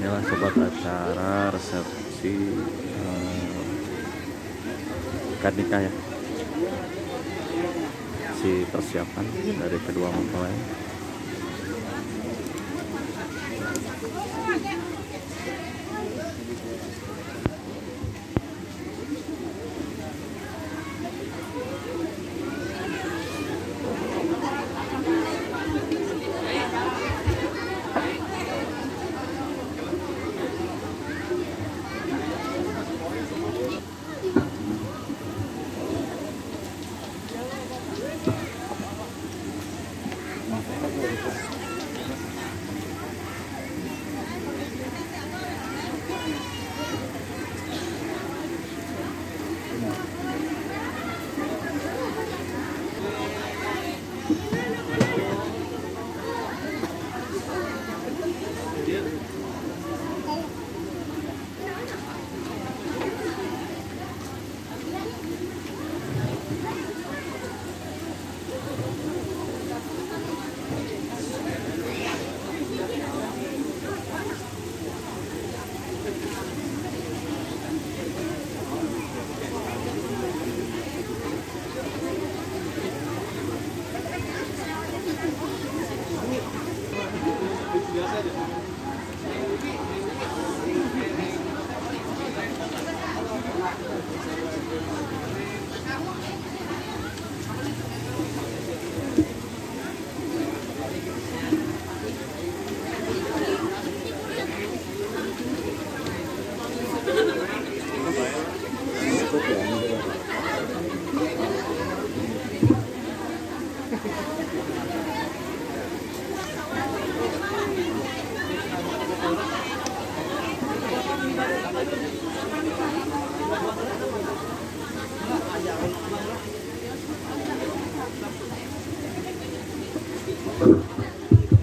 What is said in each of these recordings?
Inilah sobat acara resepsi akad nikah ya, si persiapan dari kedua mempelai.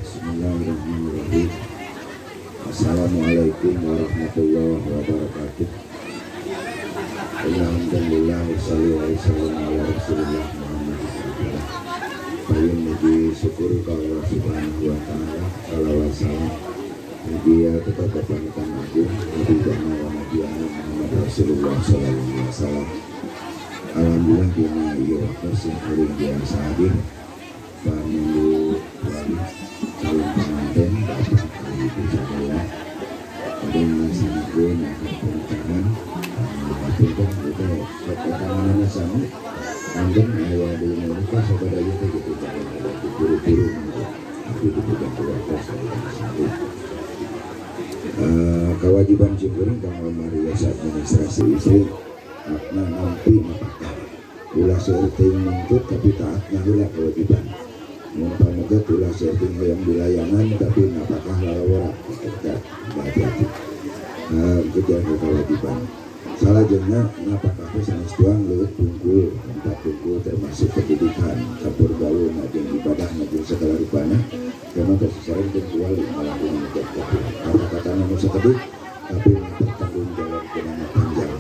Bismillahirrahmanirrahim. Assalamualaikum warahmatullahi wabarakatuh. Alhamdulillah wassalamualaikum ala Rasulillah Muhammad rasulullah. Bayin muji syukur ka Allah Subhanahu wa taala, salawat salam mugia tetap kepada agung Nabi Dana wa Nabi Muhammad Rasulullah sallallahu alaihi wasallam. Alhamdulillah dina ieu waktu sing paling biasa hadir pamulu wali calon pengantin Bapak Ibu Sadaya dengan sanggun akan pernikahan apunkan kita ketanganannya sama anggun ayah di Indonesia sahabat aja gitu jangan ada buru-buru tapi dipegang keluarga saya sanggup kewajiban syukurin kang Maria administrasi istri makna nampi apakah ulah seerti menuntut tapi taatnya ulah kewajiban mumpamanya ulah seerti yang dilayangan tapi apakah lalawara kita hati-hati kejadian kewajiban salah jenna apakah itu sanes tuang lewat bungkul tempat bungkul termasuk pendidikan campur gaul najeng ibadah najeng segala rupanya karena tersesaran penjual melakukan menjadi kata-kata namun sekeduk tapi bertanggung jawab kenangan panjang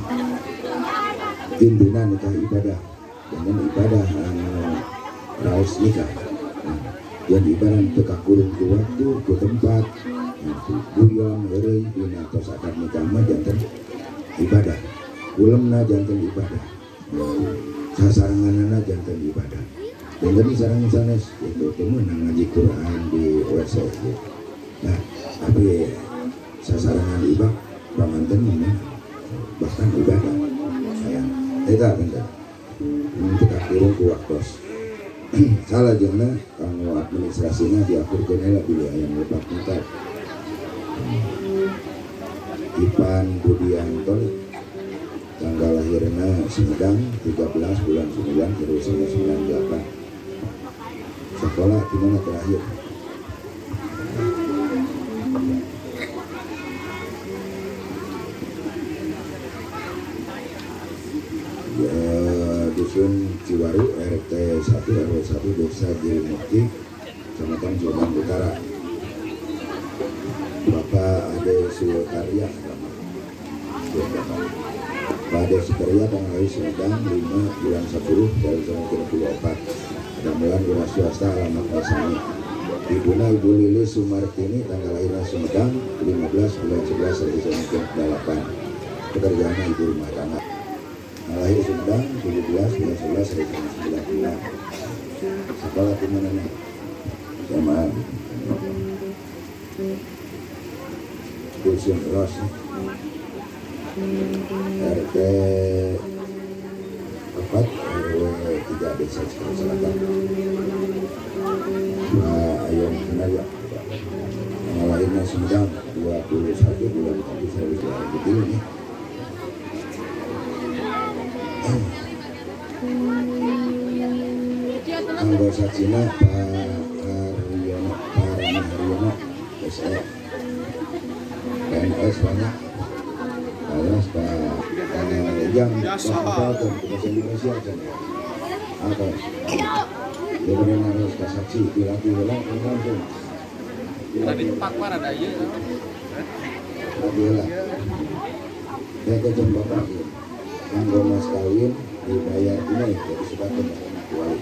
intinya nikah ibadah dengan ibadah raos nikah yang ibadah tekak kurung ke waktu ke tempat buyon hari dina tos akad nikah mah jantan ibadah ulemna jantan ibadah sasaranganana jantan ibadah dan jadi sarang sanes itu temen ngaji Quran di WC gitu. Nah tapi sasarangan ibadah pamanten mana bahkan ibadah sayang tidak benar untuk akhirnya kuat bos salah jangan kalau administrasinya diakurkan lah bila yang lebat nikah Ipan Budianto tanggal lahirnya Sumedang 13 bulan 9 terus 98 sekolah di mana terakhir dusun Ciwaru RT 1 RW 1 Desa Jirimukti Kecamatan Jombang Utara. Bapak Ade Sukarya Pak Ade Sukarya tanggal lahir Sumedang 5 bulan 10 tahun 1934. Mudah-mudahan wira swasta alamat Masani Ibuna Ibu Lili Sumartini, tanggal lahirnya Sumedang, 15 bulan 11 1998. Pekerjaannya ibu rumah tangga. Lahir Sumedang, 17 bulan 11 1996. Sekolah di mana nih? Sama Kursian Ros, RT 4 RW 3 Desa Cikarang Selatan. Ayam Senaja, lahirnya Sumedang 21 bulan 1 saya betul nih. Anggota Cina Pak Haryono SE PNS banyak. Terus Pak Jam Konsultan Bahasa Indonesia apa? Dia benar harus saksi dilatih langsung. Tadi Pak War ada aja. Alhamdulillah. Saya ke Bapak anggo mas kawin dibayar tunai jadi sebagian kuali.